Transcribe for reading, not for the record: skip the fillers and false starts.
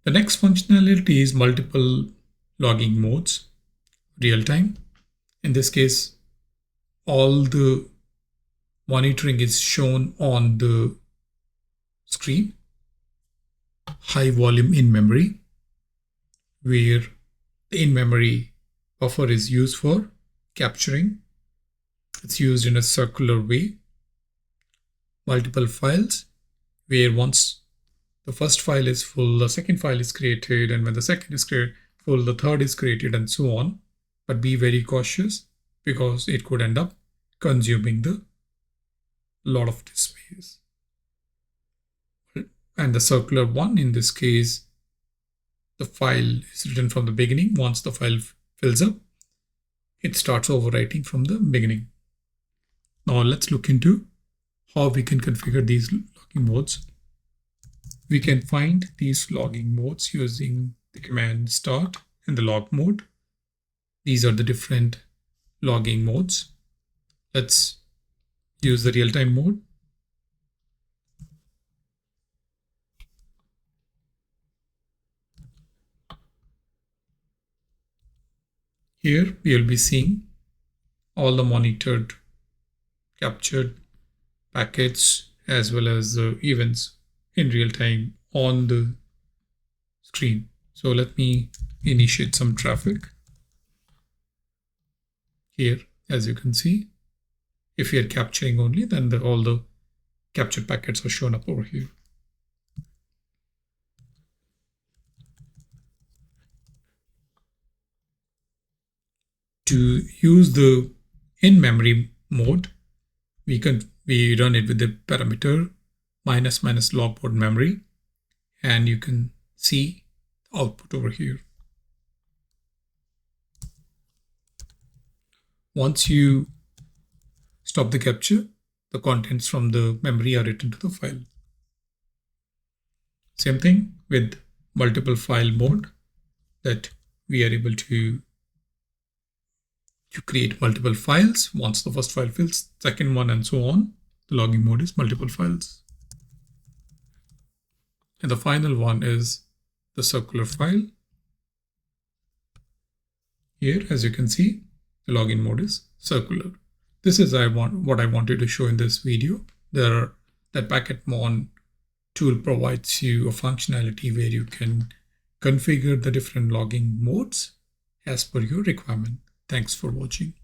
The next functionality is multiple logging modes, real time. In this case, all the monitoring is shown on the screen. High volume in memory, where the in-memory buffer is used for capturing. It's used in a circular way. Multiple files, where once the first file is full, the second file is created, and when the second is full, the third is created, and so on. But be very cautious because it could end up consuming the lot of disk space. And the circular one, in this case, the file is written from the beginning. Once the file fills up, it starts overwriting from the beginning. Now let's look into how we can configure these logging modes. We can find these logging modes using the command start and the log mode. These are the different logging modes. Let's use the real-time mode. Here we will be seeing all the monitored, captured packets as well as the events in real time on the screen. So let me initiate some traffic. Here, as you can see, if we are capturing only, then all the captured packets are shown up over here. To use the in-memory mode, we run it with the parameter ---- log mode memory, and you can see the output over here. Once you stop the capture, the contents from the memory are written to the file. Same thing with multiple file mode, that we are able to create multiple files. Once the first file fills, second one, and so on. The logging mode is multiple files. And the final one is the circular file. Here, as you can see, the login mode is circular. This is what I wanted to show in this video. That PacketMon tool provides you a functionality where you can configure the different logging modes as per your requirement. Thanks for watching.